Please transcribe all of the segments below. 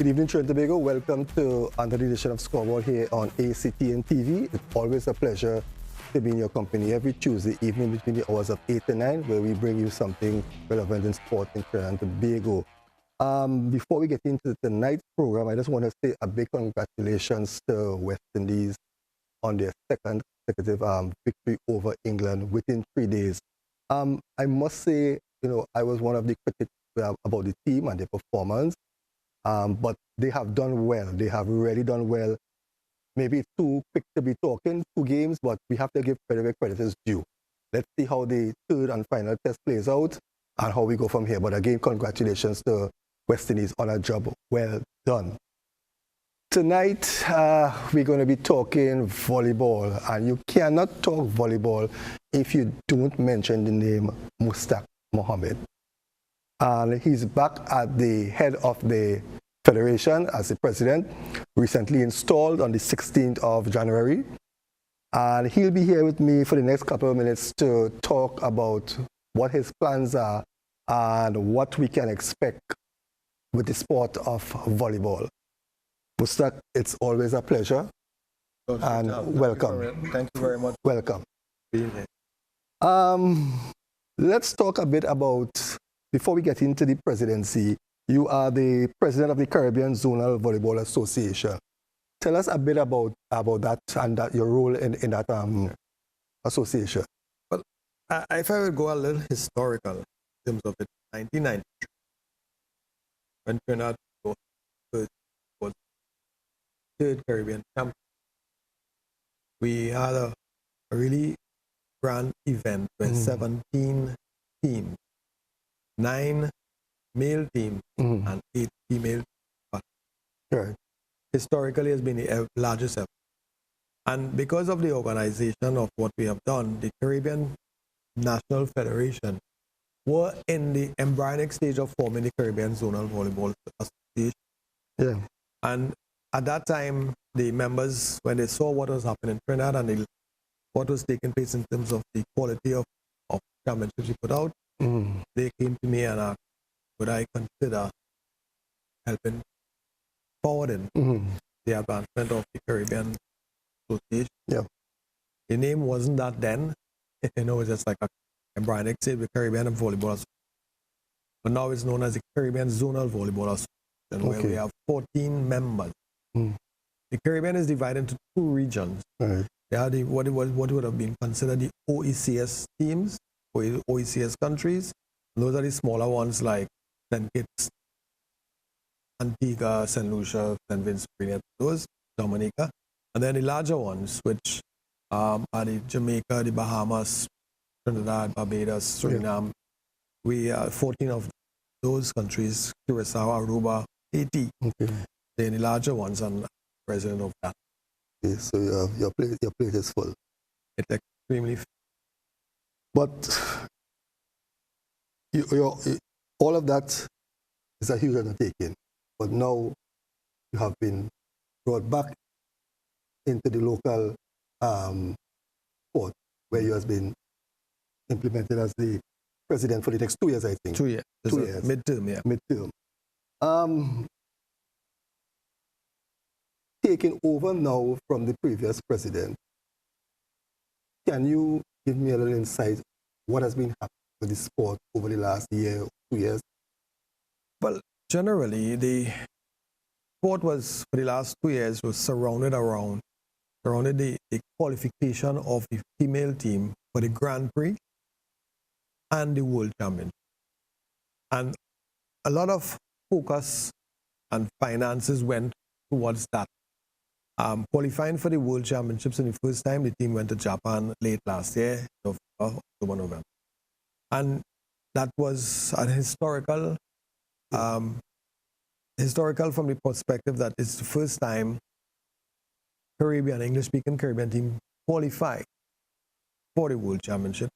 Good evening, Trinidad and Tobago. Welcome to another edition of Scoreboard here on ACTN TV. It's always a pleasure to be in your company every Tuesday evening between the hours of 8 and 9, where we bring you something relevant in sport in Trinidad and Tobago. Before we get into tonight's program, I just want to say a big congratulations to West Indies on their second consecutive victory over England within 3 days. I must say, I was one of the critics about the team and their performance. But they have done well. They have really done well. Maybe it's too quick to be talking 2 games, but we have to give credit where credit is due. Let's see how the third and final test plays out and how we go from here. But again, congratulations to West Indies on a job well done. Tonight, we're going to be talking volleyball, and you cannot talk volleyball if you don't mention the name Mushtaq Mohammed. And he's back at the head of the federation as the president, recently installed on the 16th of January. And he'll be here with me for the next couple of minutes to talk about what his plans are and what we can expect with the sport of volleyball. Mushtaq, it's always a pleasure. And welcome. Thank you very much. Welcome. Being here. Let's talk a bit about, before we get into the presidency, you are the president of the Caribbean Zonal Volleyball Association. Tell us a bit about that and your role in that association. Well, if I would go a little historical in terms of it, 1993, when Trinidad was third Caribbean champion, we had a really grand event with 17 teams. 9 male teams and 8 female teams. Right. Historically, has been the largest ever. And because of the organization of what we have done, the Caribbean National Federation were in the embryonic stage of forming the Caribbean Zonal Volleyball Association. Yeah. And at that time, the members, when they saw what was happening in Trinidad and what was taking place in terms of the quality of championships we put out, they came to me and asked, would I consider helping forwarding the advancement of the Caribbean Association? Yeah. The name wasn't that then. It was just like a embryonic state with Caribbean and Volleyball Association. But now it's known as the Caribbean Zonal Volleyball Association, where we have 14 members. The Caribbean is divided into 2 regions. Right. They are what would have been considered the OECS teams, or OECS countries. Those are the smaller ones like St. Kitts, Antigua, St. Lucia, St. Vincent, those, Dominica. And then the larger ones, which are the Jamaica, the Bahamas, Trinidad, Barbados, Suriname. We are 14 of those countries, Curacao, Aruba, Haiti. They're the larger ones, and president of that. Okay, so your plate is full. It's extremely full. But all of that is a huge undertaking. But now you have been brought back into the local sport, where you have been implemented as the president for the next 2 years, I think. 2 years. 2 years. Midterm, yeah. Midterm. Taking over now from the previous president, can you give me a little insight what has been happening with the sport over the last year, 2 years? Well, generally, the sport was, for the last 2 years, was surrounded the qualification of the female team for the Grand Prix and the World Championship. And a lot of focus and finances went towards that. Qualifying for the World Championships in the first time, the team went to Japan late last year, October, November. And that was a historical from the perspective that it's the first time English-speaking Caribbean team qualified for the World Championship.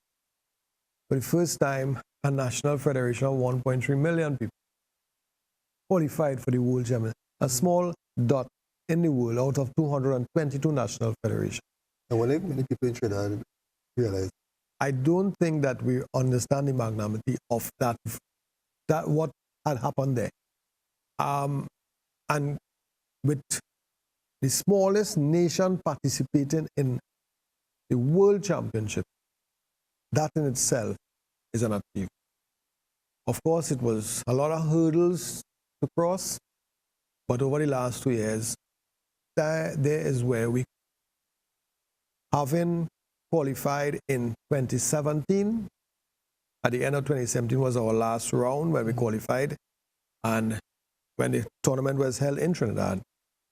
For the first time, a national federation of 1.3 million people qualified for the World Championship. A small dot in the world out of 222 national federations. And what many people in Trinidad realize? I don't think that we understand the magnanimity of that what had happened there. and with the smallest nation participating in the World Championship, that in itself is an achievement. Of course, it was a lot of hurdles to cross, but over the last 2 years, there is where we, having qualified in 2017, at the end of 2017 was our last round when we qualified, and when the tournament was held in Trinidad.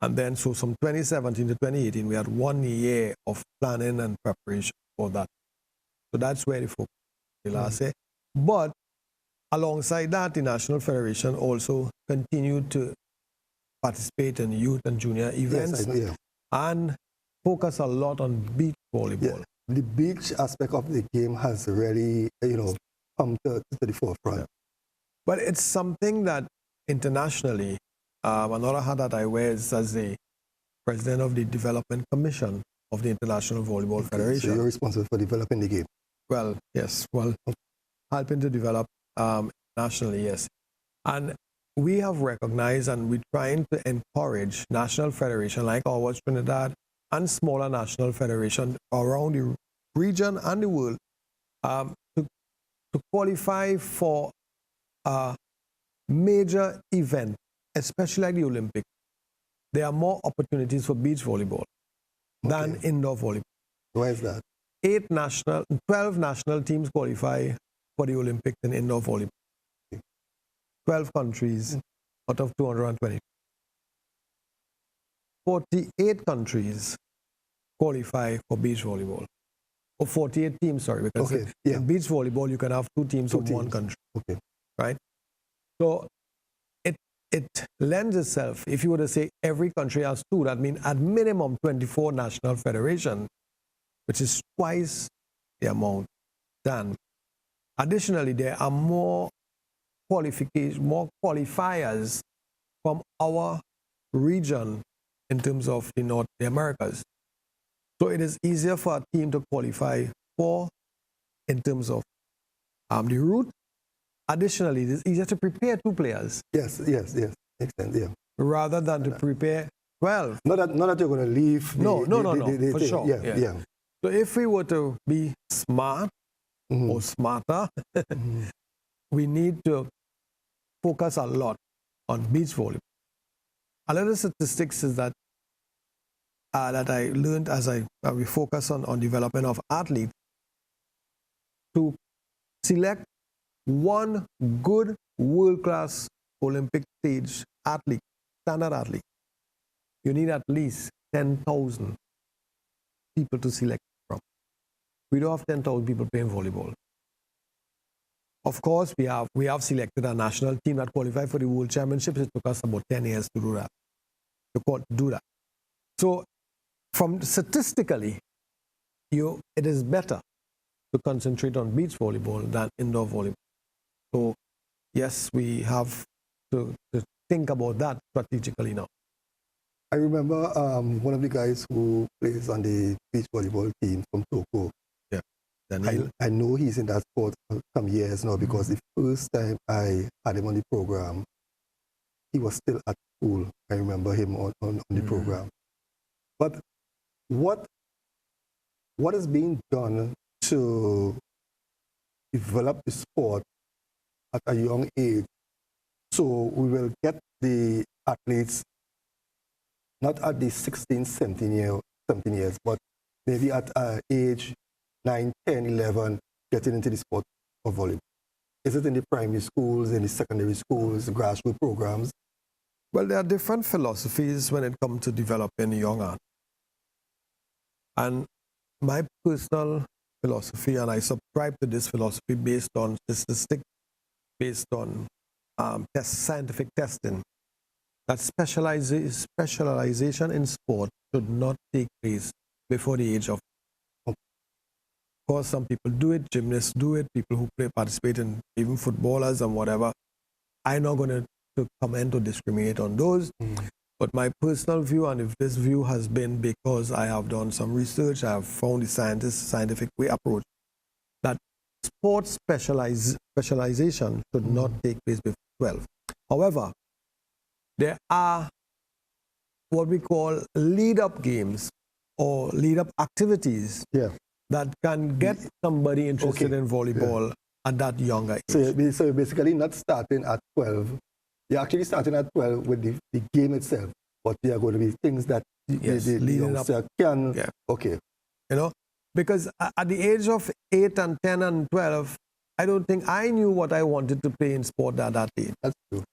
And then, so from 2017 to 2018, we had 1 year of planning and preparation for that. So that's where the focus the last year. But alongside that, the National Federation also continued to participate in youth and junior events, and focus a lot on beach volleyball. Yeah. The beach aspect of the game has really, come to the forefront. Yeah. But it's something that internationally, another hat that I wear is as the president of the Development Commission of the International Volleyball Federation. So you're responsible for developing the game? Well, yes. Well, helping to develop nationally, yes. And we have recognized and we're trying to encourage national federation like ours, Trinidad, and smaller national federation around the region and the world to qualify for a major event, especially like the Olympics. There are more opportunities for beach volleyball than indoor volleyball. Why is that? 12 national teams qualify for the Olympics in indoor volleyball. 12 countries out of 220. 48 countries qualify for beach volleyball. Or 48 teams, sorry, because in beach volleyball you can have 2 teams from one country. Okay. Right? So it lends itself, if you were to say every country has 2, that means at minimum 24 national federations, which is twice the amount than. Additionally, there are more qualifiers from our region in terms of the North Americas. So it is easier for a team to qualify for in terms of the route. Additionally, it is easier to prepare 2 players. Yes. Makes sense, yeah. Rather than to prepare 12. Not that you're going to leave. No, for sure. Yeah. So if we were to be smart or smarter, we need to focus a lot on beach volleyball. A lot of statistics is that that I learned as we focus on development of athletes. To select one good world-class Olympic stage athlete, standard athlete, you need at least 10,000 people to select from. We don't have 10,000 people playing volleyball. Of course, we have selected a national team that qualified for the World Championships. It took us about 10 years to do that. So, from statistically, it is better to concentrate on beach volleyball than indoor volleyball. So, yes, we have to think about that strategically now. I remember one of the guys who plays on the beach volleyball team from Tobago. Yeah. I know he's in that sport for some years now because the first time I had him on the program, he was still at school. I remember him on the program. But what is being done to develop the sport at a young age so we will get the athletes not at the 16, 17 years, but maybe at age 9, 10, 11, getting into the sport of volleyball? Is it in the primary schools, in the secondary schools, grassroots programs? Well, there are different philosophies when it comes to developing young athletes. And my personal philosophy, and I subscribe to this philosophy based on statistics, based on scientific testing, that specialization in sport should not take place before the age of. Of course, some people do it, gymnasts do it, people who participate in even footballers and whatever. I'm not going to comment or discriminate on those. But my personal view, and if this view has been because I have done some research, I have found the scientific way approach, that sport specialization should not take place before 12. However, there are what we call lead-up games or lead-up activities that can get somebody interested in volleyball at that younger age. So you're basically not starting at 12. You're actually starting at 12 with the game itself, but there are going to be things that the youngster can... Yeah. Okay. You know, because at the age of 8 and 10 and 12, I don't think I knew what I wanted to play in sport at that age. That's true.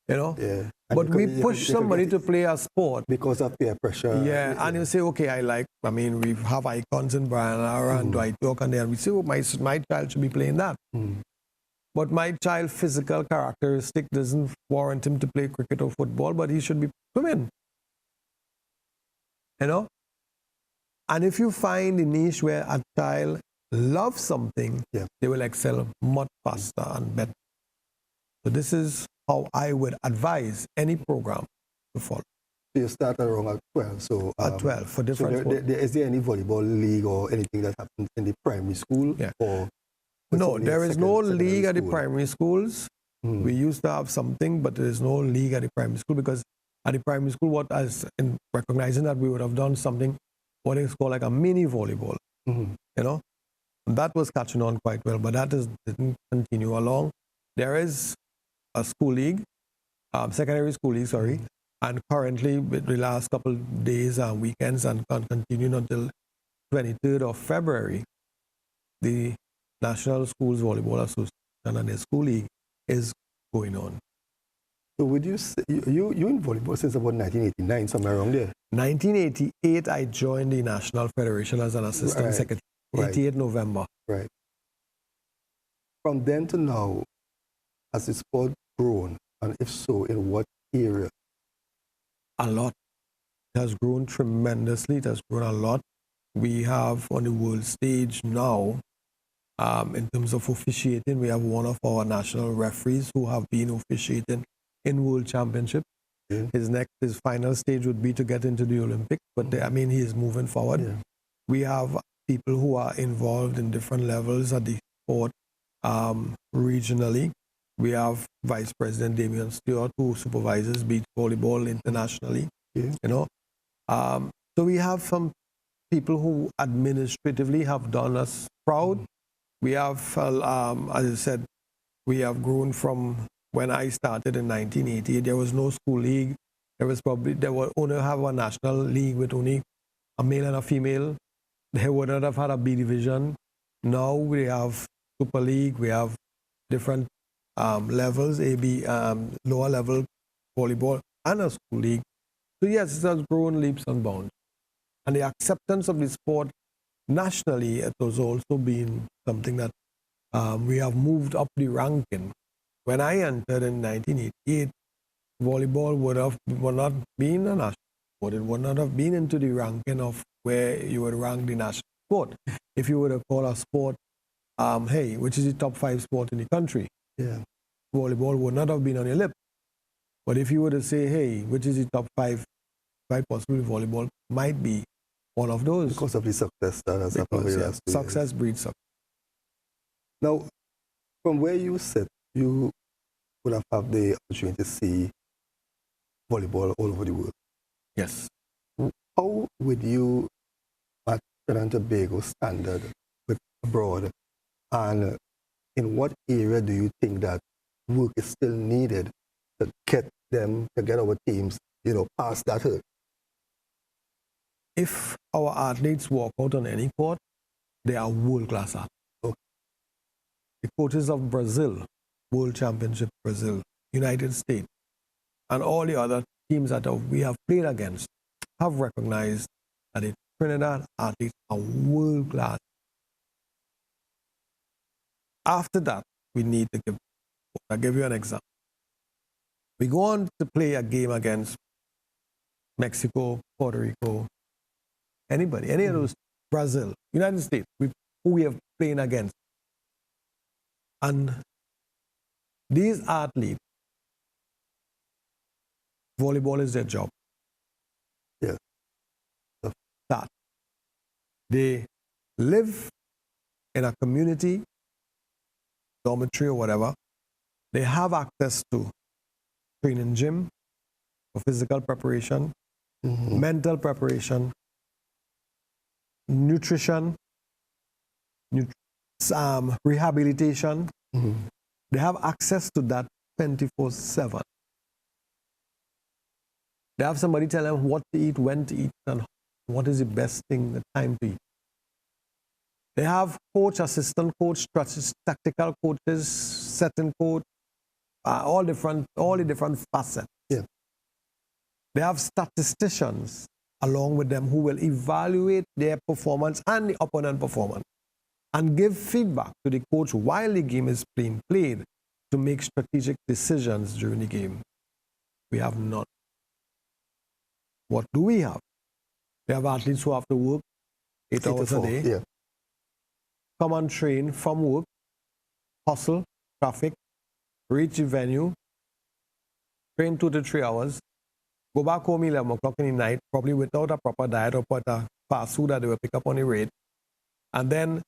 You know? Yeah. But we push somebody to play a sport. Because of peer pressure. Yeah, and you say, okay, we have icons in Brian Lara and Dwight York, and then we say, oh, my child should be playing that. But my child's physical characteristic doesn't warrant him to play cricket or football, but he should be swimming. You know? And if you find a niche where a child loves something, they will excel much faster and better. So this is how I would advise any program to follow. So you start around at 12. So at 12 for different sports. Is there any volleyball league or anything that happens in the primary school? Yeah. Or no, there is no league at the primary schools. We used to have something, but there is no league at the primary school because at the primary school, in recognizing that we would have done something, what is called like a mini volleyball, you know? And that was catching on quite well, but that didn't continue along. There is a school league, secondary school league, sorry, and currently with the last couple of days and weekends and continuing until 23rd of February, the National Schools Volleyball Association and their school league is going on. So would you say, you in volleyball since about 1989, somewhere around there? 1988, I joined the National Federation as an assistant secretary. 88 November. Right. From then to now, has the sport grown? And if so, in what area? A lot. It has grown tremendously. It has grown a lot. We have on the world stage now, in terms of officiating, we have one of our national referees who have been officiating in World Championship. His final stage would be to get into the Olympics, but he is moving forward. We have people who are involved in different levels at the sport regionally. We have Vice President Damian Stewart, who supervises beach volleyball internationally. You know, so we have some people who administratively have done us proud. We have, as I said, we have grown from when I started in 1988. There was no school league. There would only have a national league with only a male and a female. They would not have had a B division. Now we have Super League. We have different levels, AB, lower level volleyball, and a school league. So yes, it has grown leaps and bounds. And the acceptance of the sport nationally, it has also been something that we have moved up the ranking. When I entered in 1988, volleyball would not been a national sport. It would not have been into the ranking of where you would rank the national sport. If you were to call a sport, which is the top 5 sport in the country, volleyball would not have been on your lip. But if you were to say, hey, which is the top 5, quite possibly volleyball might be one of those. Because of the success that has happened over the last 2 years. Success breeds success. Now, from where you sit, you would have had the opportunity to see volleyball all over the world. Yes. How would you match Trinidad and Tobago standard with abroad? And in what area do you think that work is still needed to get our teams, past that hurdle? If our athletes walk out on any court, they are world-class athletes. Okay. The coaches of Brazil, World Championship Brazil, United States, and all the other teams that we have played against have recognized that the Trinidad athletes are world-class. After that, we need to I'll give you an example. We go on to play a game against Mexico, Puerto Rico, anybody, any of those, Brazil, United States, who we have playing against. And these athletes, volleyball is their job. Yeah. That. They live in a community, dormitory or whatever. They have access to training gym for physical preparation. mental preparation, nutrition, rehabilitation. They have access to that 24/7. They have somebody tell them what to eat, when to eat, and what is the best thing, the time to eat. They have coach, assistant coach, tactical coaches, setting coach, all the different facets. Yeah. They have statisticians along with them who will evaluate their performance and the opponent performance and give feedback to the coach while the game is being played to make strategic decisions during the game. We have none. What do we have? We have athletes who have to work 8 hours a day, yeah. come and train from work, hustle, traffic, reach the venue, train 2 to 3 hours, go back home 11 o'clock in the night, probably without a proper diet or a fast food that they will pick up on the road, and then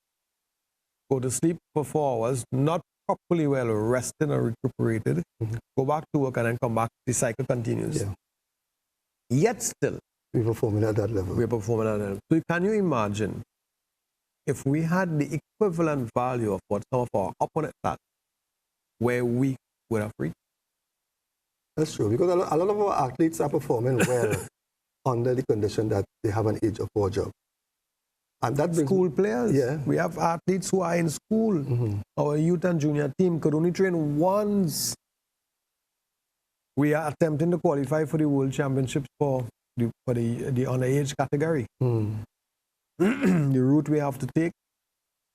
go to sleep for 4 hours, not properly well rested or recuperated, go back to work and then come back. The cycle continues. Yeah. Yet still, we're performing at that level. We're performing at that level. So can you imagine if we had the equivalent value of what some of our opponents had, where we would have reached? That's true, because a lot of our athletes are performing well under the condition that they have an age of 4 job. And that brings school players. Yeah. We have athletes who are in school. Our youth and junior team could only train once. We are attempting to qualify for the World Championships for the underage category. The route we have to take,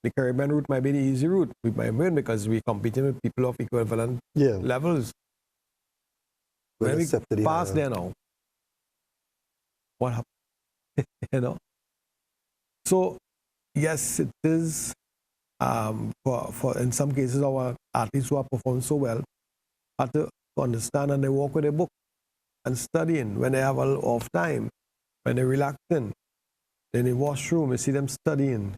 the Caribbean route might be the easy route. We might win because we're competing with people of equivalent levels. When we pass there now, what happened? You know? So, yes, it is, for in some cases, our athletes who are performing so well have to understand, and they walk with a book and studying when they have a little off time, when they're relaxing. In the washroom, you see them studying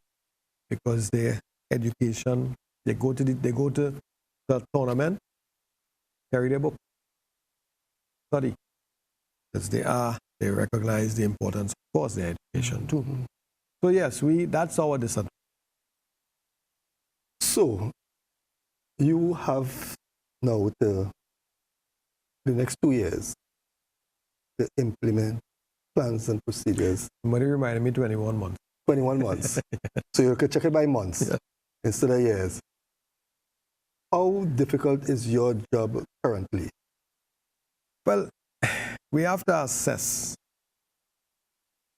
because their education, they go to the tournament, carry their book, study. Because they recognize the importance, of course, their education too. So yes, that's our disadvantage. So you have now the next 2 years to implement plans and procedures. Somebody reminded me 21 months. 21 months. So you could check it by months instead of years. How difficult is your job currently? Well, we have to assess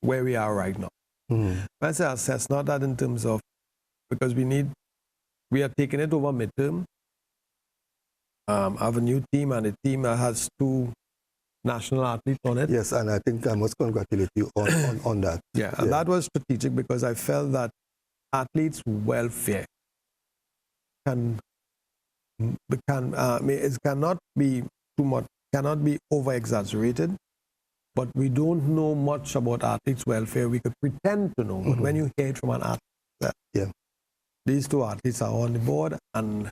where we are right now. When I say assess, not that in terms of, because we are taking it over midterm. I have a new team, and the team has 2 national athletes on it. Yes, and I think I must congratulate you on that. Yeah, and that was strategic because I felt that athletes' welfare it cannot be too much, cannot be over-exaggerated, but we don't know much about athletes' welfare. We could pretend to know, but when you hear it from an athlete, these 2 athletes are on the board, and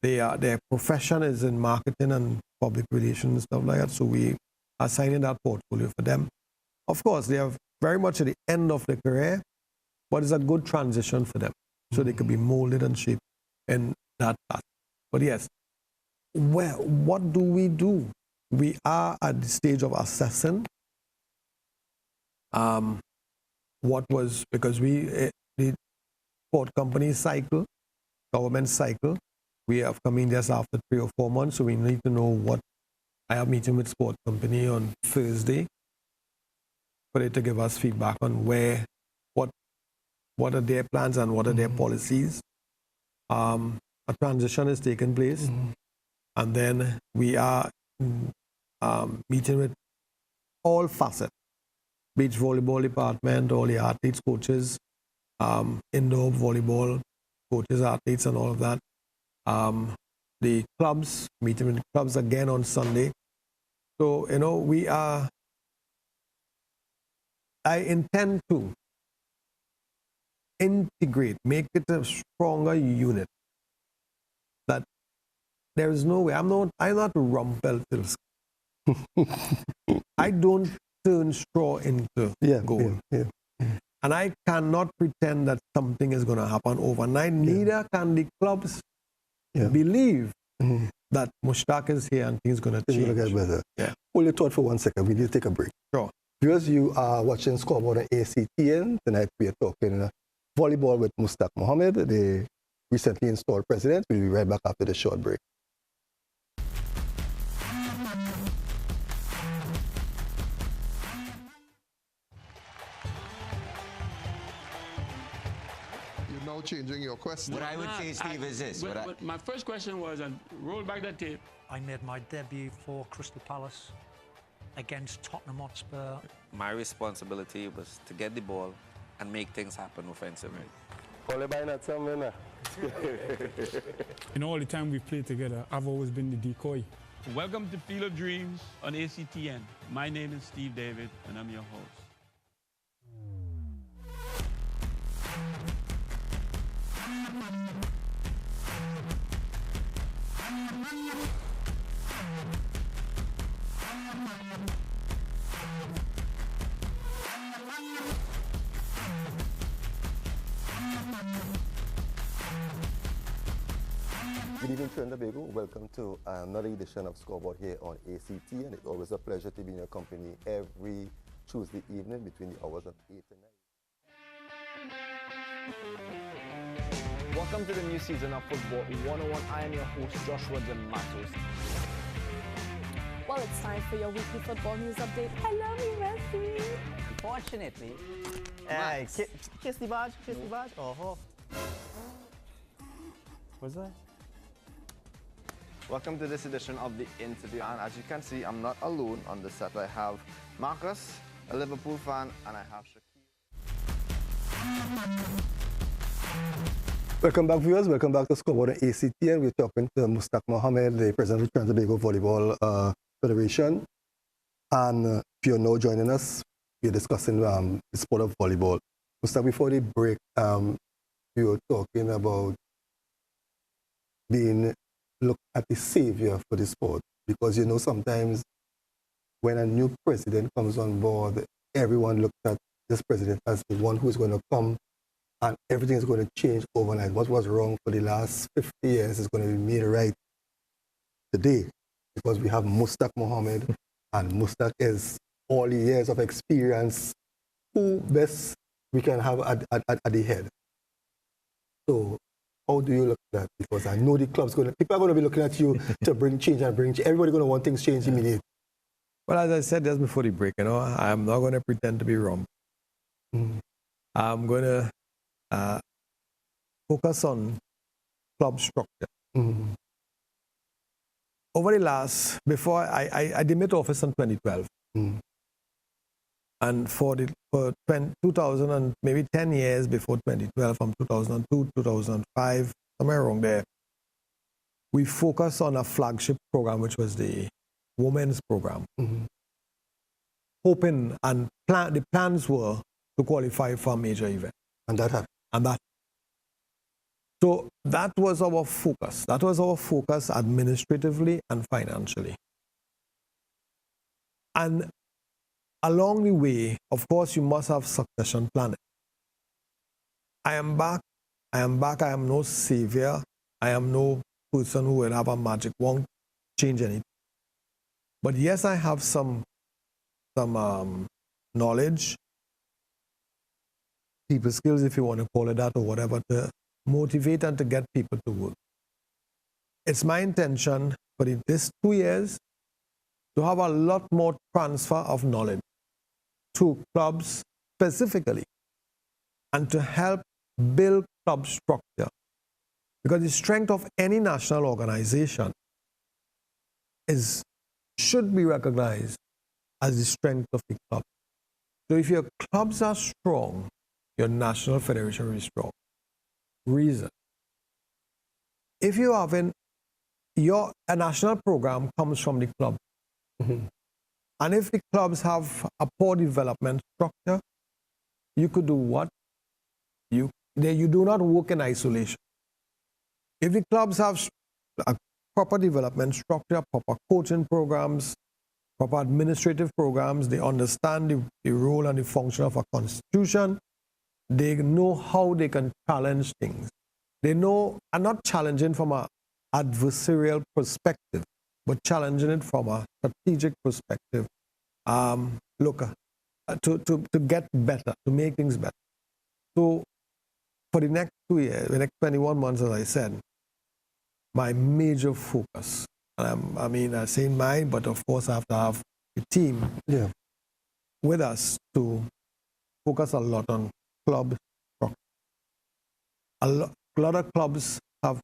their profession is in marketing and public relations and stuff like that, so we are signing that portfolio for them. Of course, they are very much at the end of their career, but it's a good transition for them, so they could be molded and shaped in that path. But yes, what do? We are at the stage of assessing because the sport company cycle, government cycle, we have come in just after 3 or 4 months, so we need to know what. I have a meeting with sport company on Thursday for it to give us feedback on what are their plans and what are their policies. A transition is taking place, and then we are meeting with all facets, beach volleyball department, all the athletes, coaches, indoor volleyball coaches, athletes, and all of that. The clubs, meeting with the clubs again on Sunday. So, I intend to integrate, make it a stronger unit. That there is no way, I'm not Rumpelstiltskin. I don't turn straw into gold. And I cannot pretend that something is going to happen overnight. Neither can the clubs believe that Mushtaq is here and things going to change. It's going to get better. Yeah. Hold your thought for 1 second. We need to take a break. Sure. Viewers, you are watching Scoreboard on ACTN. Tonight we are talking volleyball with Mushtaq Mohammed, the recently installed president. We'll be right back after the short break. You're now changing your question. What I would say, Steve, is this. My first question was, and roll back the tape. I made my debut for Crystal Palace against Tottenham Hotspur. My responsibility was to get the ball and make things happen offensively. In all the time we've played together, I've always been the decoy. Welcome to Field of Dreams on ACTN. My name is Steve David, and I'm your host. Good evening, Trinidad and Tobago. Welcome to another edition of Scoreboard here on ACT, and it's always a pleasure to be in your company every Tuesday evening between the hours of 8 and 9. Welcome to the new season of Football 101. I am your host, Joshua Matos. Well, it's time for your weekly football news update. I love you, Messi. Unfortunately, kiss the badge, kiss the badge. Oh, what's that? Welcome to this edition of the interview, and as you can see, I'm not alone on the set. I have Marcus, a Liverpool fan, and I have Shakir. Welcome back, viewers. Welcome back to Scoreboard on ACTN. We're talking to Mushtaq Mohammed, the president of the Trinidad and Tobago Volleyball Federation. And if you're now joining us, we're discussing the sport of volleyball. Mushtaq, before the break, we were talking about being looked at the savior for the sport, because sometimes when a new president comes on board, everyone looks at this president as the one who's going to come and everything is going to change overnight. What was wrong for the last 50 years is going to be made right today, because we have Mushtaq Mohammed, and Mushtaq is all the years of experience who best we can have at the head. So how do you look at that? Because I know the club's people are going to be looking at you to bring change and bring change. Everybody's going to want things changed immediately. Well, as I said just before the break, I'm not going to pretend to be wrong. I'm going to focus on club structure. Over the last, before I demit office in 2012. And for 2000 and maybe 10 years before 2012, from 2002, 2005, somewhere around there, we focused on a flagship program, which was the women's program. Hoping and the plans were to qualify for a major event. And that happened. So that was our focus. That was our focus administratively and financially. And along the way, of course, you must have succession planning. I am back. I am no savior. I am no person who will have a magic wand, change anything. But yes, I have some knowledge, people skills, if you want to call it that, or whatever, to motivate and to get people to work. It's my intention for this 2 years to have a lot more transfer of knowledge to clubs specifically, and to help build club structure. Because the strength of any national organization should be recognized as the strength of the club. So if your clubs are strong, your national federation will be strong. Reason: if you have a national program comes from the club, and if the clubs have a poor development structure, you could do what? You do not work in isolation. If the clubs have a proper development structure, proper coaching programs, proper administrative programs. They understand the role and the function of a constitution. They know how they can challenge things. They know, and not challenging from an adversarial perspective, but challenging it from a strategic perspective. To get better, to make things better. So for the next 2 years, the next 21 months, as I said, my major focus, I say mine, but of course I have to have a team with us to focus a lot on club structure. A lot of clubs have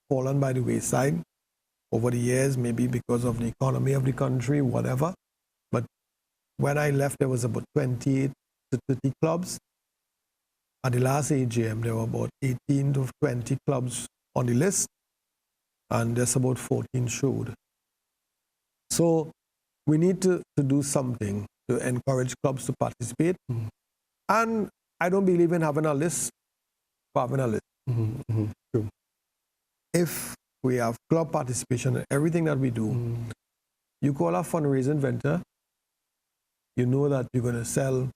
fallen by the wayside over the years, maybe because of the economy of the country, whatever. But when I left, there was about 28 to 30 clubs. At the last AGM, there were about 18 to 20 clubs on the list, and there's about 14 showed. So we need to do something to encourage clubs to participate. And I don't believe in having a list for having a list. True. If we have club participation in everything that we do, you call a fundraising venture, you know that you're going to sell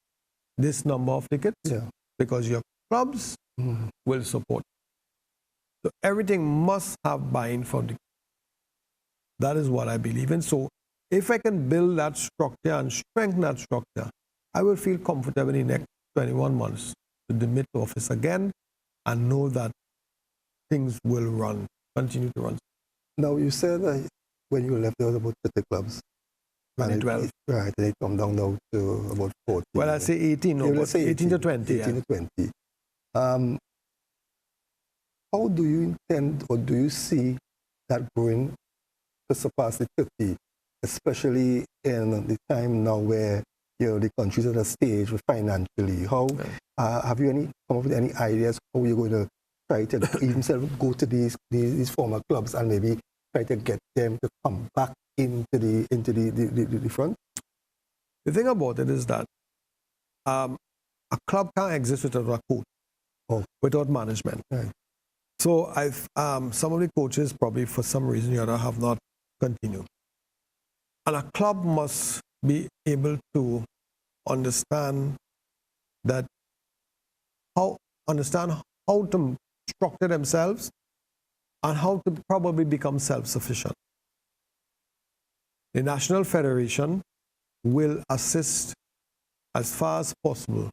this number of tickets because your clubs will support. So everything must have buy-in from the. That is what I believe in. So if I can build that structure and strengthen that structure, I will feel comfortable in the next 21 months to demit office again and know that things will run, continue to run. Now, you said that when you left, there was about 30 clubs. 2012. Right, and it come down now to about 40. Well, I say 18, no, but 18 to 20. 18 to 20. How do you intend, or do you see that growing to surpass the 30, especially in the time now where the country's at a stage financially? How have you come up with any ideas how you're going to try to even go to these former clubs and maybe try to get them to come back into the front? The thing about it is that a club can't exist without a coach, without management. Right. So some of the coaches probably for some reason or other have not continued. And a club must be able to understand how to structure themselves and how to probably become self-sufficient. The National Federation will assist as far as possible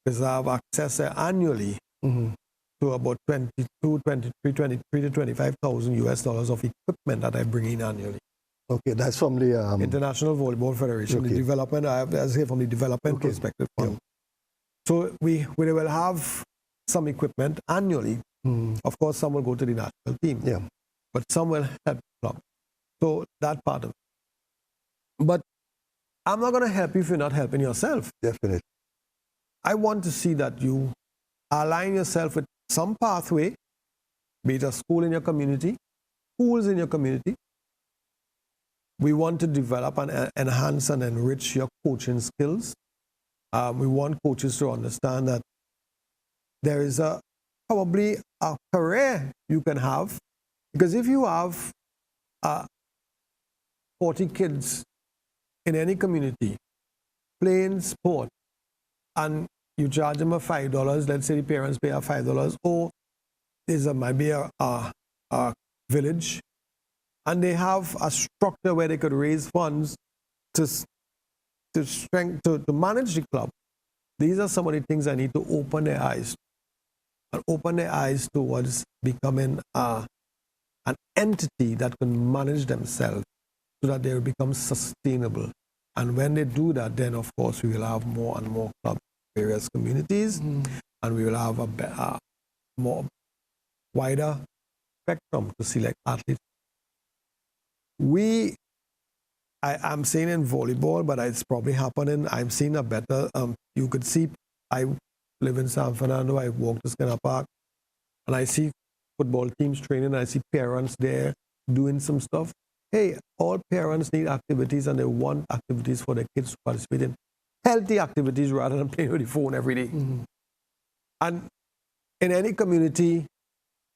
because I have access annually to about 22, 23, 23 to 25,000 US dollars of equipment that I bring in annually. Okay, that's from the International Volleyball Federation. The development, I have to say from the development perspective. So we will have some equipment annually. Of course, some will go to the national team, but some will help the club. So that part of it. But I'm not going to help you if you're not helping yourself. Definitely. I want to see that you align yourself with some pathway, be it a school in your community, schools in your community. We want to develop and enhance and enrich your coaching skills. We want coaches to understand that there is probably a career you can have, because if you have 40 kids in any community playing sport and you charge them $5, let's say the parents pay $5, or might be a village, and they have a structure where they could raise funds to manage the club. These are some of the things I need to open their eyes towards becoming an entity that can manage themselves so that they will become sustainable. And when they do that, then of course we will have more and more clubs in various communities, and we will have a more wider spectrum to select athletes. I'm saying in volleyball, but it's probably happening. I'm seeing a better, you could see, I live in San Fernando, I walk to Skinner Park, and I see football teams training, and I see parents there doing some stuff. Hey, all parents need activities, and they want activities for their kids to participate in. Healthy activities rather than playing with the phone every day. And in any community,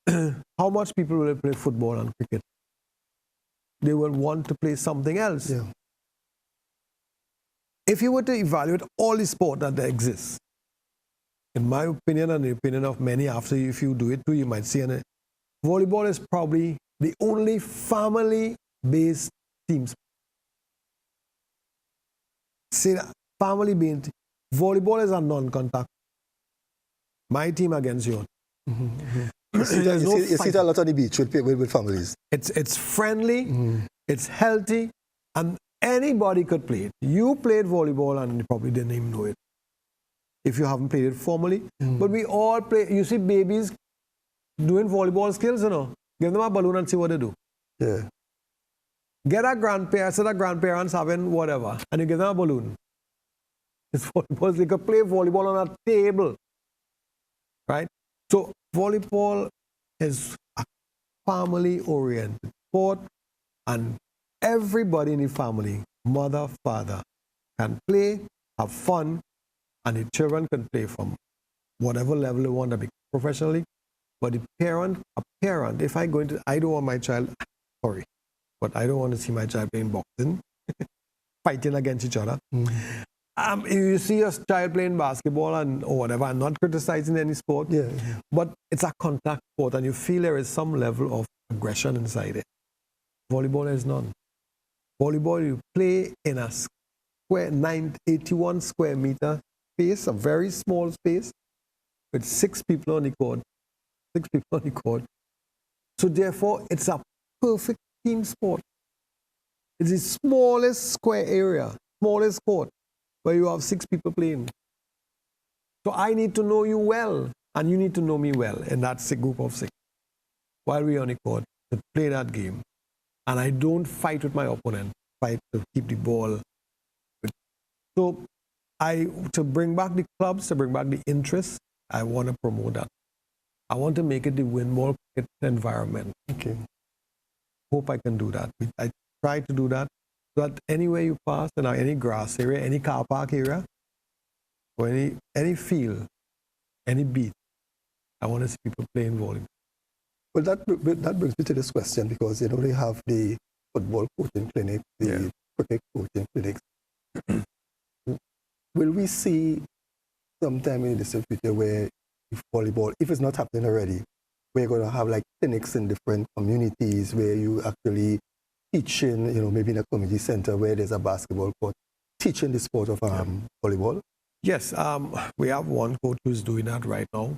how much people will play football and cricket? They will want to play something else. if you were to evaluate all the sport that there exists, in my opinion and the opinion of many after you, if you do it too, you might see, and volleyball is probably the only family-based team sport. Say that, family-based. Volleyball is a non-contact. My team against yours. You see it a lot on the beach with families. It's friendly, it's healthy, and anybody could play it. You played volleyball and you probably didn't even know it if you haven't played it formally. But we all play. You see babies doing volleyball skills, you know. Give them a balloon and see what they do. Yeah. Get a grandparent, set a grandparents having whatever, and you give them a balloon. It's volleyball. They could play volleyball on a table, right? So volleyball is a family-oriented sport, and everybody in the family, mother, father, can play, have fun, and the children can play from whatever level they want to be professionally. But the parent, if I go into, I don't want my child, sorry, but I don't want to see my child playing boxing, fighting against each other. You see a child playing basketball or whatever, I'm not criticizing any sport, but it's a contact sport and you feel there is some level of aggression inside it. Volleyball is none. Volleyball, you play in a square, 81 square meter space, a very small space, with 6 people on the court. 6 people on the court. So therefore, it's a perfect team sport. It's the smallest square area, smallest court, where you have 6 people playing. So I need to know you well, and you need to know me well, and that's a group of 6. While we're on the court, to play that game. And I don't fight with my opponent, fight to keep the ball. So to bring back the clubs, to bring back the interest, I want to promote that. I want to make it the win-ball cricket environment. Okay. Hope I can do that. I try to do that. So that anywhere you pass, in any grass area, any car park area, or any field, any beat, I want to see people playing volleyball. Well, that brings me to this question, because you know they have the football coaching clinic, the cricket coaching clinics. Will we see sometime in the distant future where volleyball, if it's not happening already, we're going to have like clinics in different communities where you actually teaching, you know, maybe in a community center where there's a basketball court, teaching the sport of volleyball? Yes, we have one coach who's doing that right now.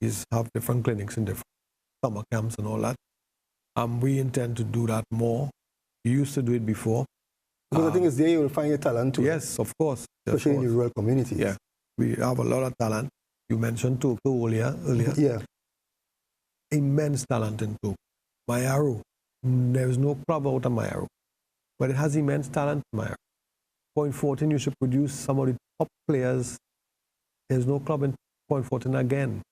He's have different clinics in different summer camps and all that. We intend to do that more. We used to do it before. Because I think it's there you will find your talent too. Yes, of course. Especially in the rural communities. Yeah, we have a lot of talent. You mentioned Tobago earlier. Yeah. Immense talent in Tobago. Mayaro, there is no club out of Mayaro, but it has immense talent in Mayaro. Point 14, you should produce some of the top players. There's no club in Point 14 again,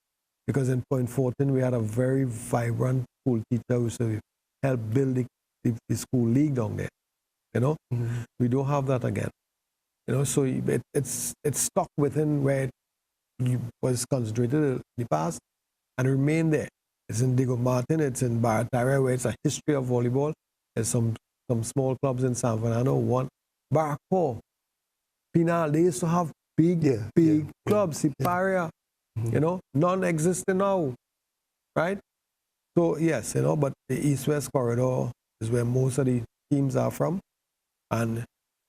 because in Point 14 we had a very vibrant school teacher who used to help build the school league down there. You know, we don't have that again. You know, so it's stuck within where it was concentrated in the past and remained there. It's in Diego Martin, it's in Barataria, where it's a history of volleyball. There's some small clubs in San Fernando, one Barco, Pinal. They used to have big clubs, Siparia, you know, non-existent now, right? So yes, you know, but the East-West corridor is where most of the teams are from, and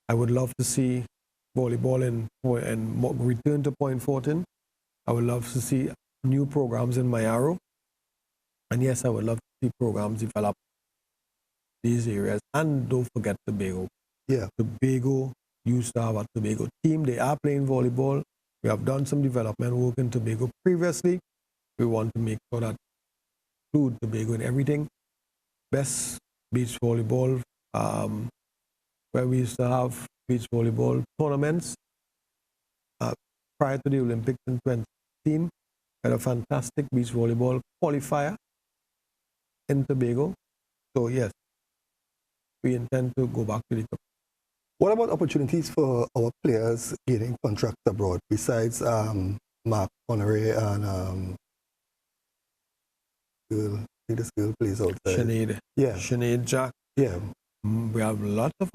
I would love to see volleyball and return to Point 14. I would love to see new programs in Mayaro. And yes, I would love to see programs develop these areas. And don't forget Tobago. Yeah. Tobago used to have a Tobago team. They are playing volleyball. We have done some development work in Tobago previously. We want to make sure that include Tobago in everything. Best beach volleyball, where we used to have beach volleyball tournaments prior to the Olympics in 2016. Had a fantastic beach volleyball qualifier in Tobago. So yes, we intend to go back to the top. What about opportunities for our players getting contracts abroad besides Mark Honoré and this girl plays outside? Sinead. Yeah. Sinead Jack. Yeah. We have lots of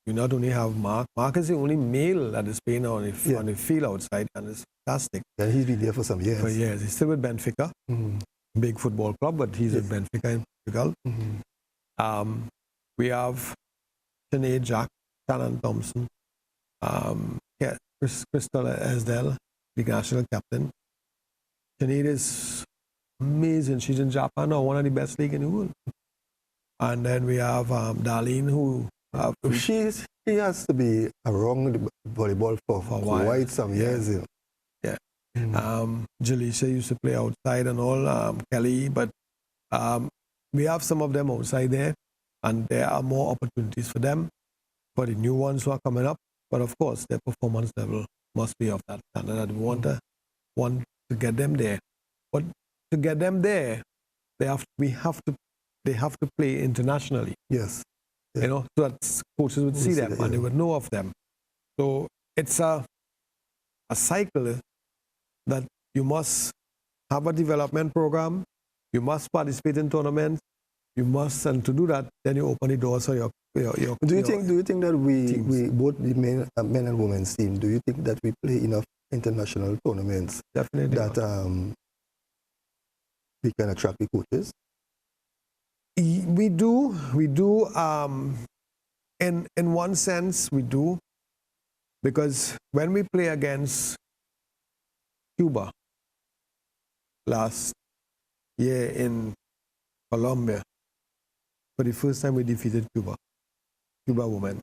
you not only have Mark. Mark is the only male that is playing on the field outside, and it's fantastic. Yeah, he's been there for some years. For years. He's still with Benfica, big football club, but he's with Benfica in Portugal. We have Sinead Jack, Shannon Thompson, Crystal Esdell, the national captain. Sinead is amazing. She's in Japan now, one of the best league in the world. And then we have Darlene, who she has to be around the volleyball for quite some years. Yeah. Jaleisha used to play outside and all, Kelly, but we have some of them outside there, and there are more opportunities for them, for the new ones who are coming up. But of course, their performance level must be of that standard that we want to get them there. But to get them there, they have to play internationally. Yes. You know, so that coaches would see them and they would know of them. So it's a cycle that you must have a development program, you must participate in tournaments, and to do that, then you open the doors for your Do you think that we both the men and women's team, do you think that we play enough international tournaments? Definitely that we can attract the coaches? We do. In one sense, we do, because when we play against Cuba last year in Colombia, for the first time we defeated Cuba women.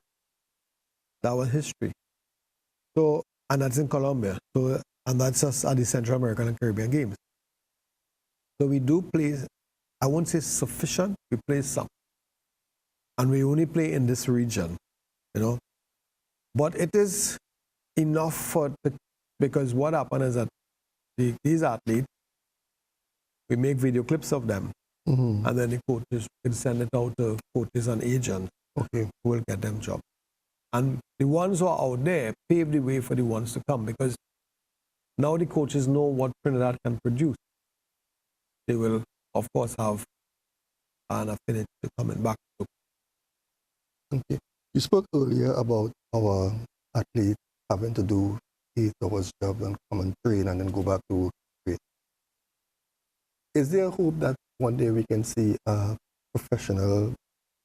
That was history. So, and that's in Colombia. So, and that's us at the Central American and Caribbean Games. So we do play, I won't say sufficient, we play some. And we only play in this region, you know. But it is enough because what happened is that these athletes, we make video clips of them, and then the coaches can send it out to coaches and agents who will get them jobs. And the ones who are out there pave the way for the ones to come, because now the coaches know what Trinidad can produce. They will, of course, have an affinity to coming back. Okay. You spoke earlier about our athletes having to do 8 hours job and come and train and then go back to train. Is there a hope that one day we can see a professional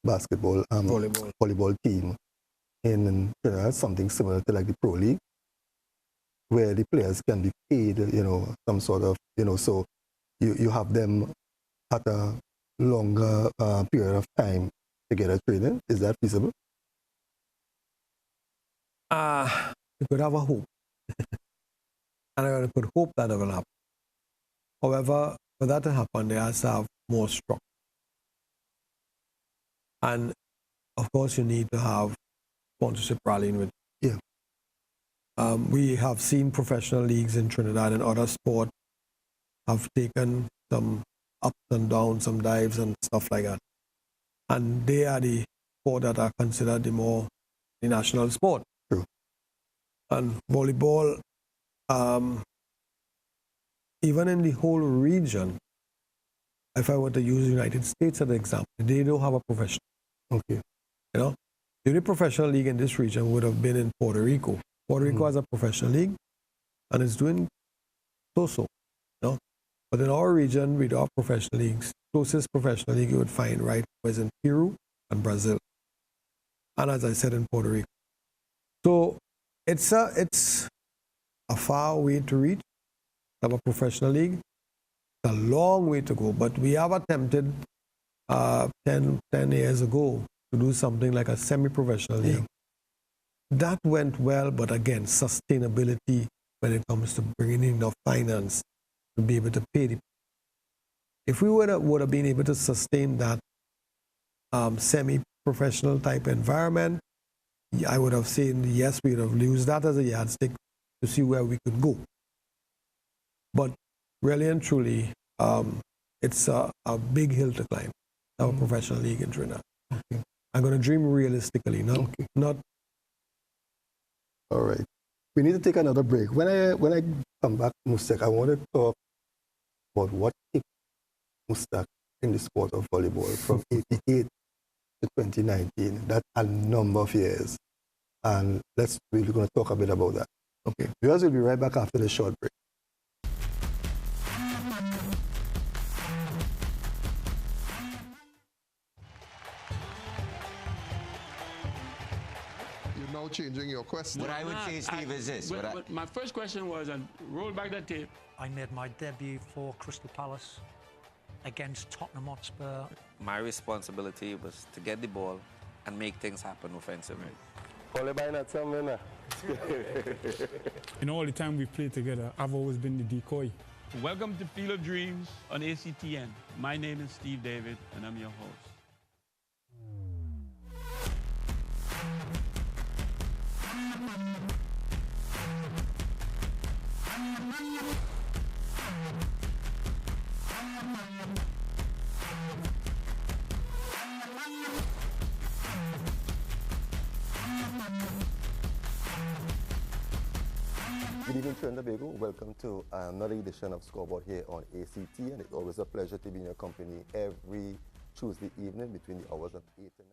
basketball, volleyball team in Trinidad, something similar to like the Pro League, where the players can be paid, you know, some sort of, you know, so you have them at a longer period of time to get a training? Is that feasible? You could have a hope. And I could hope that it will happen. However, for that to happen, they has to have more structure. And of course, you need to have sponsorship rallying with. Yeah. We have seen professional leagues in Trinidad and other sports have taken some ups and downs, some dives and stuff like that. And they are the sport that are considered the national sport. True. And volleyball, even in the whole region, if I were to use the United States as an example, they don't have a professional. Okay. You know, the only professional league in this region would have been in Puerto Rico. Puerto Rico has a professional league, and it's doing so-so. You know? But in our region, we don't have professional leagues. Closest professional league you would find was in Peru and Brazil. And as I said, in Puerto Rico. So it's a far way to reach, have a professional league. It's a long way to go, but we have attempted 10 years ago to do something like a semi-professional league. That went well, but again, sustainability when it comes to bringing in enough finance to be able to pay the. If we would have been able to sustain that semi-professional type environment, I would have said yes, we would have used that as a yardstick to see where we could go. But really and truly, it's a big hill to climb, our professional league in Trinidad. Okay. I'm going to dream realistically, not. All right. We need to take another break. When I come back, Mustak, I want to talk about what kicked Mustak in the sport of volleyball from 88 to 2019. That's a number of years. And we're going to talk a bit about that. Okay. Viewers will be right back after the short break. You're now changing your question. What I would say, Steve, is this. But my first question was, and roll back the tape. I made my debut for Crystal Palace against Tottenham Hotspur. My responsibility was to get the ball and make things happen offensively. In all the time we played together, I've always been the decoy. Welcome to Field of Dreams on ACTN. My name is Steve David, and I'm your host. Good evening, Trinidad and Tobago. Welcome to another edition of Scoreboard here on ACT, and it's always a pleasure to be in your company every Tuesday evening between the hours of 8 and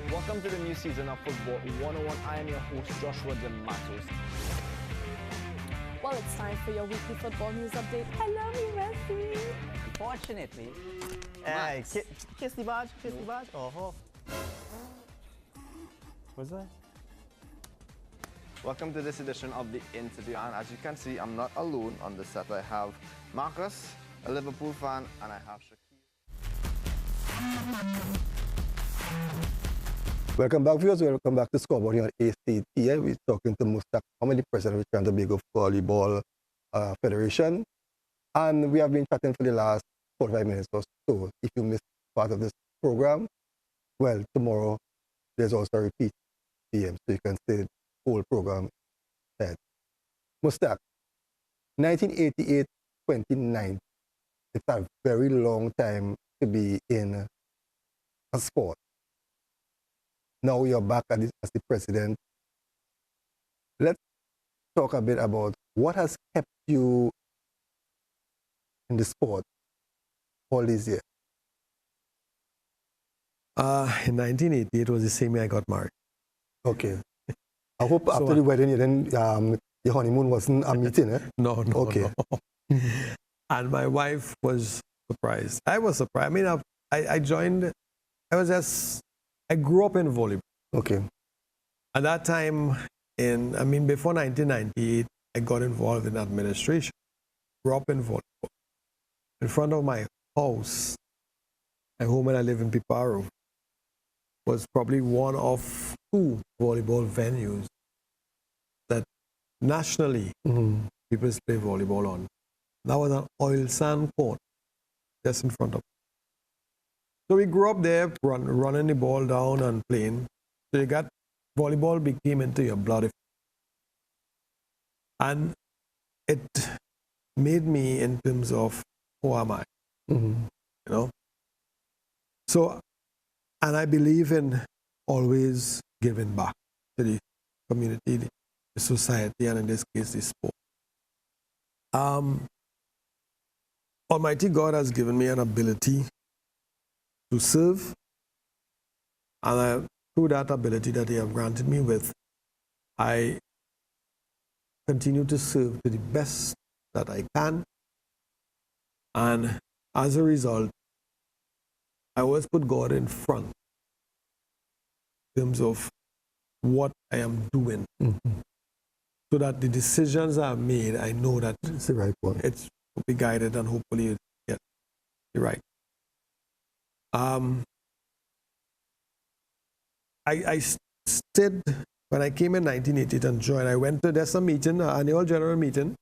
9. Welcome to the new season of Football 101. I am your host, Joshua DeMatos. Well, it's time for your weekly football news update. I love you, Messi. Unfortunately, Hey, kiss the badge, kiss the badge. Oh, what's that? Welcome to this edition of the interview, and as you can see, I'm not alone on the set. I have Marcus, a Liverpool fan, and I have Shakir. Welcome back, viewers. Welcome back to Scoreboard here on ACT. We're talking to Mustaq Ahmed, the president of the Trinidad and Tobago Volleyball Federation. And we have been chatting for the last 45 minutes or so. If you missed part of this program, well, tomorrow there's also a repeat PM, so you can see the whole program ahead. Mustaq, 1988-29. It's a very long time to be in a sport. Now you're back as the president. Let's talk a bit about what has kept you in the sport all these years. In 1980, it was the same year I got married. Okay. I hope after the wedding, then your honeymoon wasn't a meeting, eh? No. Okay. No. And my wife was surprised. I was surprised. I mean, I joined, I grew up in volleyball. Okay. At that time, before 1998, I got involved in administration. Grew up in volleyball. In front of my house, my home when I live in Piparo, was probably one of 2 volleyball venues that nationally people play volleyball on. That was an oil sand court just in front of us. So we grew up there, running the ball down and playing. So volleyball became into your blood. And it made me in terms of who am I, you know? So, and I believe in always giving back to the community, the society, and in this case, the sport. Almighty God has given me an ability to serve, and through that ability that He has granted me with, I continue to serve to the best that I can, and as a result, I always put God in front in terms of what I am doing, so that the decisions I've made, I know that it's the right one. It's will be guided, and hopefully it gets right. I stayed, when I came in 1988 and joined, I went to, there's a meeting, an annual general meeting.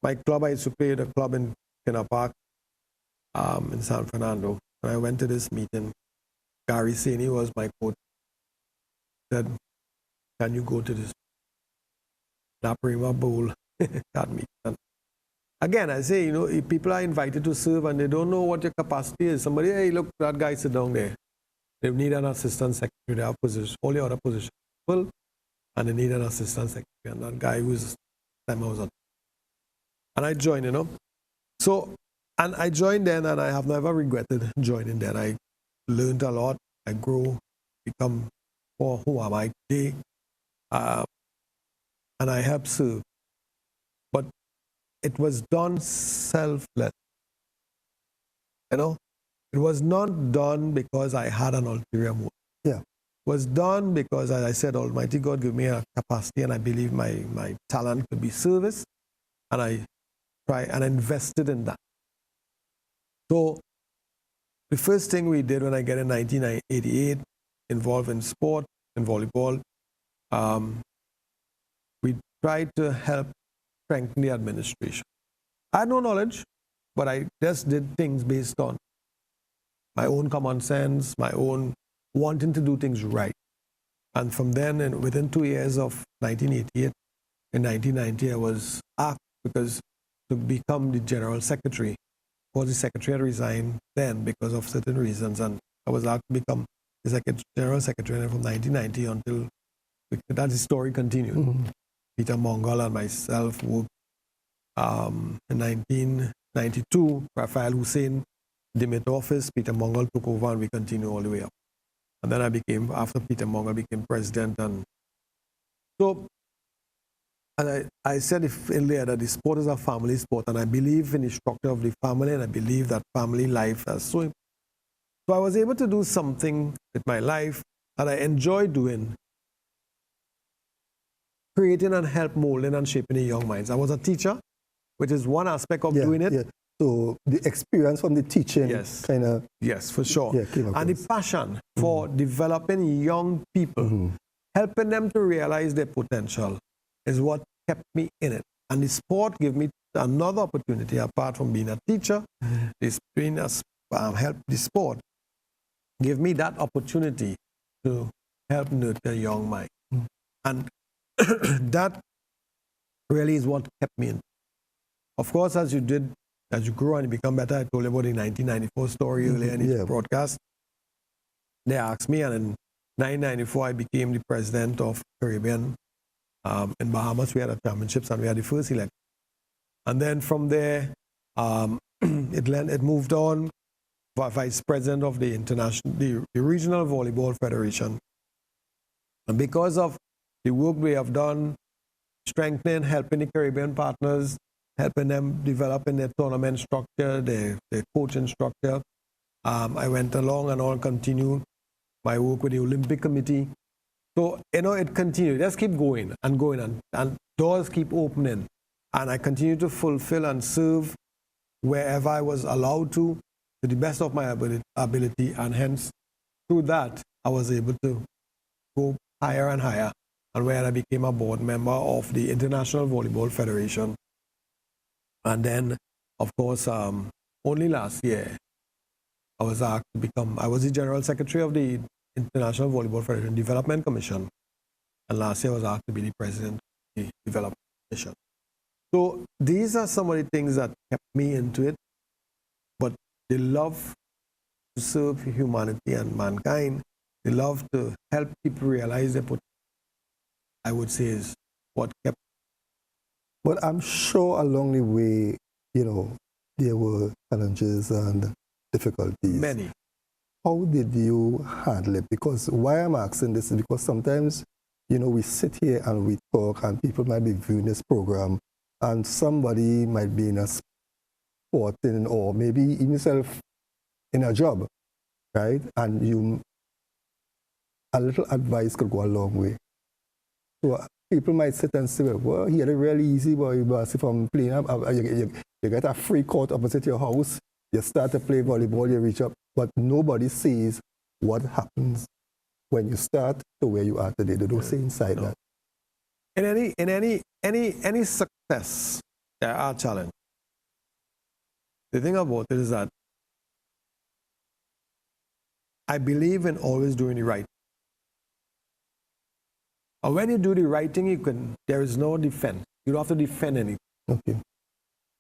My club, I used to play at a club in Kenner Park in San Fernando. And I went to this meeting. Gary Saney was my coach. Said, can you go to this Naprima Bowl that meeting? And again, I say, if people are invited to serve and they don't know what your capacity is, somebody, hey, look, that guy sit down there. They need an assistant secretary. They have position, all the other positions full, and they need an assistant secretary. And that guy was, time I was at. And I joined, So, and I joined then, and I have never regretted joining then. I learned a lot. I grew become for who am I today. And I helped serve. But it was done selfless. You know, it was not done because I had an ulterior motive. Yeah. It was done because, as I said, Almighty God gave me a capacity, and I believe my talent could be service, and I tried and invested in that. So the first thing we did when I got in 1988, involved in sport, in volleyball, we tried to help strengthen the administration. I had no knowledge, but I just did things based on my own common sense, my own wanting to do things right. And from then, and within 2 years of 1988, in 1990, I was asked to become the general secretary. Of course, the secretary had resigned then because of certain reasons, and I was asked to become the general secretary. And from 1990 until that story continued. Mm-hmm. Peter Mongol and myself worked in 1992. Rafael Hussein demit office. Peter Mongol took over, and we continued all the way up. And then after Peter Mongol became president. And so, and I said earlier that the sport is a family sport, and I believe in the structure of the family, and I believe that family life is so important. So I was able to do something with my life that I enjoy doing, creating and help molding and shaping the young minds. I was a teacher, which is one aspect of doing it. Yeah. So the experience from the teaching kind of... Yes, for sure. Yeah, and the passion for developing young people, helping them to realize their potential is what kept me in it. And the sport gave me another opportunity apart from being a teacher. Help the sport gave me that opportunity to help nurture young minds. And that really is what kept me in. Of course, as you grow and you become better, I told you about the 1994 story earlier in the broadcast. They asked me, and in 1994, I became the president of Caribbean. In Bahamas, we had a championships, and we had the first election. And then from there, it moved on. Vice president of the Regional Volleyball Federation. And because of the work we have done, strengthening, helping the Caribbean partners, helping them develop in their tournament structure, their coaching structure, I went along and all continued my work with the Olympic Committee. So, it continued. Just keep going and going, and doors keep opening. And I continue to fulfill and serve wherever I was allowed to the best of my ability. And hence, through that, I was able to go higher and higher. And where I became a board member of the International Volleyball Federation. And then, of course, only last year, I was asked to I was the General Secretary of the International Volleyball Federation Development Commission. And last year I was asked to be the President of the Development Commission. So these are some of the things that kept me into it. But the love to serve humanity and mankind, the love to help people realize their potential, I would say, is what kept. But I'm sure along the way, there were challenges and difficulties. Many. How did you handle it? Because why I'm asking this is because sometimes, we sit here and we talk, and people might be viewing this program, and somebody might be in a sport or maybe even yourself in a job, right? And a little advice could go a long way. So people might sit and say, well, he had a really easy boy, but if I'm playing, you get a free court opposite your house, you start to play volleyball, you reach up, but nobody sees what happens when you start to where you are today. They don't see inside that. In any success, there are challenges. The thing about it is that I believe in always doing the right. And when you do the right thing, there is no defense. You don't have to defend anything. Okay.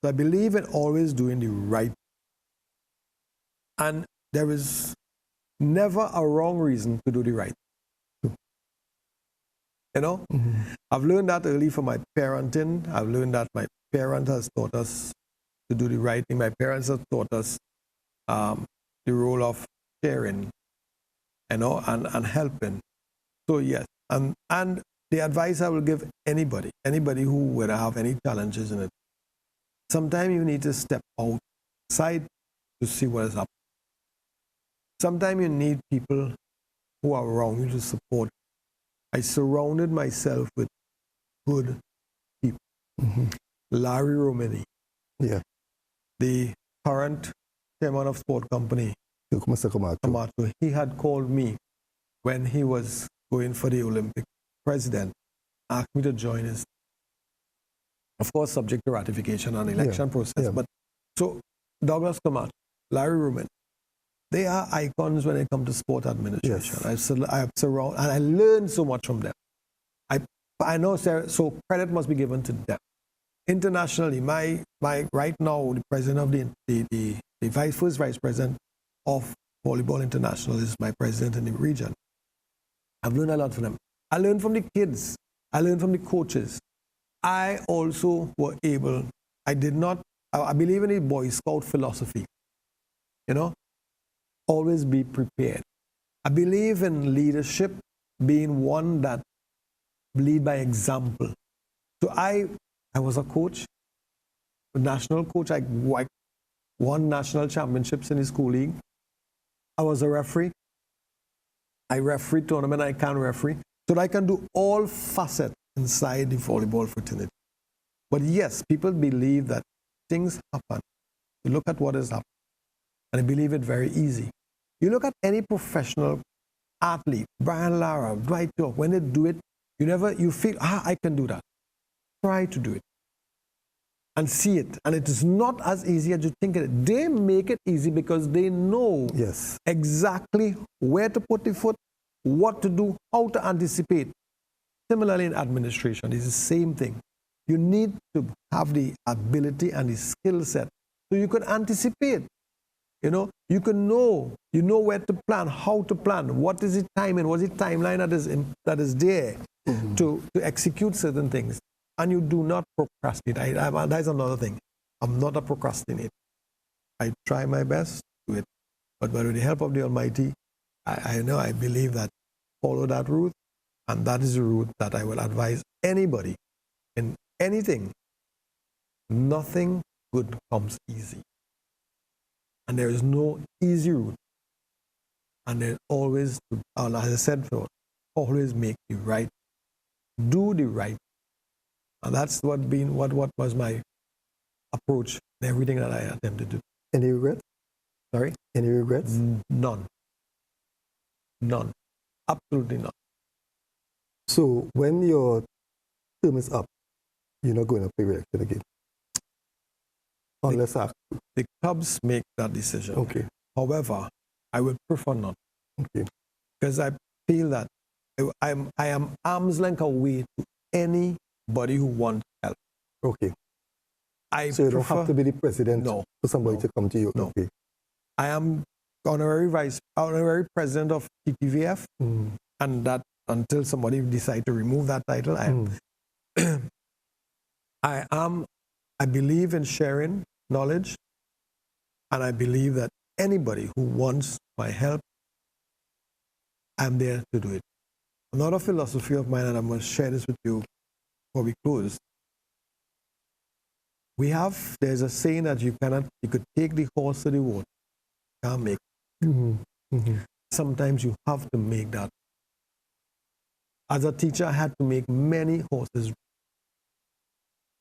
So I believe in always doing the right. And there is never a wrong reason to do the right. I've learned that early from my parenting. I've learned that my parent has taught us to do the right thing. My parents have taught us the role of sharing. and helping. So yes, and the advice I will give anybody who would have any challenges in it, sometimes you need to step outside to see what is happening. Sometimes you need people who are around you to support. I surrounded myself with good people. Larry Romani, the current chairman of sport company, Camacho, he had called me when he was going for the Olympic president, asked me to join his, of course, subject to ratification and election process. But so Douglas Camacho, Larry Romani, they are icons when it comes to sport administration. I have surrounded, and I learned so much from them. I know, so credit must be given to them. Internationally, my right now, the president of the first vice president of Volleyball International is my president in the region. I've learned a lot from them. I learned from the kids. I learned from the coaches. I also were able, I believe in the Boy Scout philosophy. Always be prepared. I believe in leadership being one that lead by example. So I was a coach, a national coach. I won national championships in the school league. I was a referee. I referee tournament. I can referee. So that I can do all facets inside the volleyball fraternity. But yes, people believe that things happen. You look at what has happened, and I believe it very easy. You look at any professional athlete, Brian Lara, Dwight York, when they do it, you feel, I can do that. Try to do it and see it. And it is not as easy as you think it is. They make it easy because they know exactly where to put the foot, what to do, how to anticipate. Similarly in administration, it's the same thing. You need to have the ability and the skill set so you can anticipate. You can know where to plan, how to plan, what is the timing, what is the timeline that is there to execute certain things. And you do not procrastinate. That's another thing. I'm not a procrastinator. I try my best to do it. But with the help of the Almighty, I believe that follow that route, and that is the route that I will advise anybody in anything. Nothing good comes easy. And there is no easy route. And there's always, as I said before, always make the right, do the right. And that's what was my approach in everything that I attempted to do. Any regrets? Sorry? Any regrets? None. None. Absolutely none. So when your term is up, you're not going to play election again? Unless the clubs make that decision. Okay. However, I would prefer not. Okay. Because I feel that I am arm's length away to anybody who wants help. Okay. So you don't have to be the president for somebody to come to you? No. Okay. I am honorary president of TTVF, and that until somebody decide to remove that title, I believe in sharing knowledge, and I believe that anybody who wants my help, I'm there to do it. Another philosophy of mine, and I'm going to share this with you before we close. There's a saying that you could take the horse to the water, you can't make it. Sometimes you have to make that. As a teacher, I had to make many horses.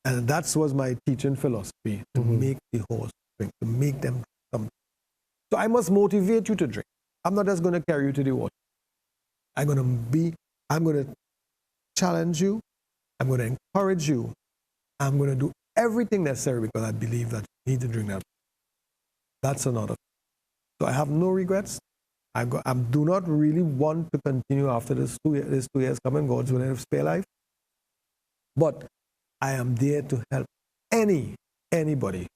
And that was my teaching philosophy, to make the horse drink, to make them come. So I must motivate you to drink. I'm not just going to carry you to the water. I'm going to challenge you. I'm going to encourage you. I'm going to do everything necessary because I believe that you need to drink that. That's another. So I have no regrets. I do not really want to continue after this 2 years coming, God's willing, of spare life. But I am there to help anybody,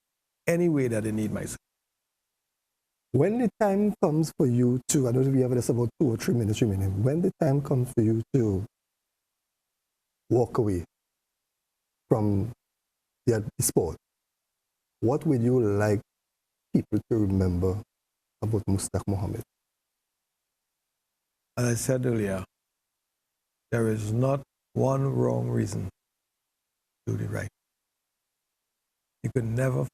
any way that they need my support. When the time comes for you to, I know we have just about 2 or 3 minutes remaining, when the time comes for you to walk away from the sport, what would you like people to remember about Mustaq Mohammed? as I said earlier, there is not one wrong reason to do it right. You could never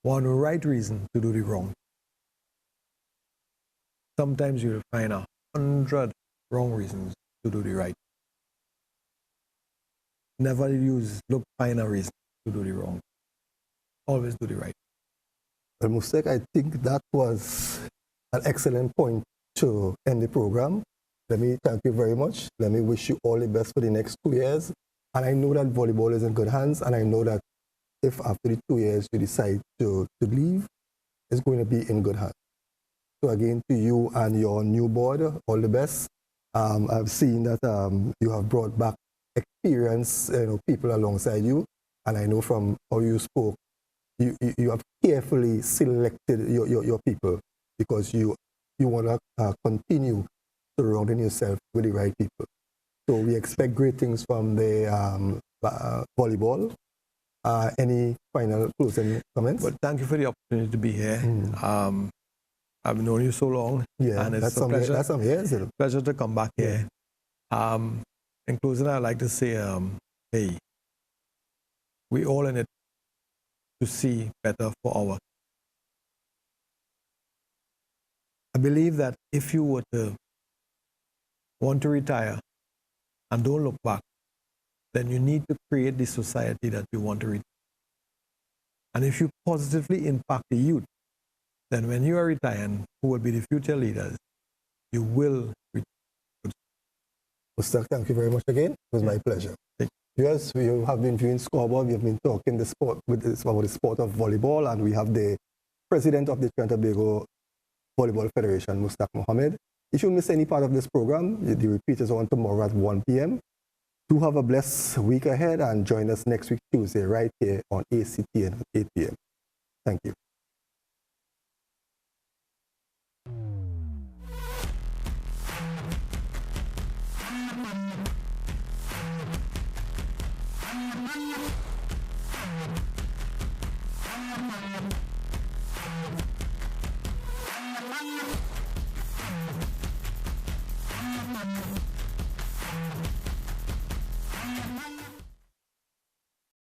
one right reason to do the wrong. Sometimes you'll find 100 wrong reasons to do the right. Never find a reason to do the wrong. Always do the right. Well, Mustek, I think that was an excellent point to end the program. Let me thank you very much. Let me wish you all the best for the next 2 years. And I know that volleyball is in good hands, and I know that if after the 2 years you decide to leave, it's going to be in good hands. So again, to you and your new board, all the best. I've seen that you have brought back experience, people alongside you, and I know from how you spoke, you have carefully selected your people because you want to continue surrounding yourself with the right people. So we expect great things from the volleyball. Any final closing comments? Well, thank you for the opportunity to be here. I've known you so long, and it's a pleasure. That's some years. Pleasure to come back here. In closing, I'd like to say, hey, we all in it to see better for our. I believe that if you were to want to retire and don't look back, then you need to create the society that you want to retire. And if you positively impact the youth, then when you are retiring, who will be the future leaders, you will retire. Mustak, thank you very much again. It was my pleasure. Yes, we have been viewing Scoreboard. We have been talking about the sport of volleyball, and we have the president of the Trinidad and Tobago Volleyball Federation, Mustak Mohammed. If you miss any part of this program, the repeat is on tomorrow at 1 p.m. Do have a blessed week ahead and join us next week, Tuesday, right here on ACTN at 8 p.m. Thank you. Thank you.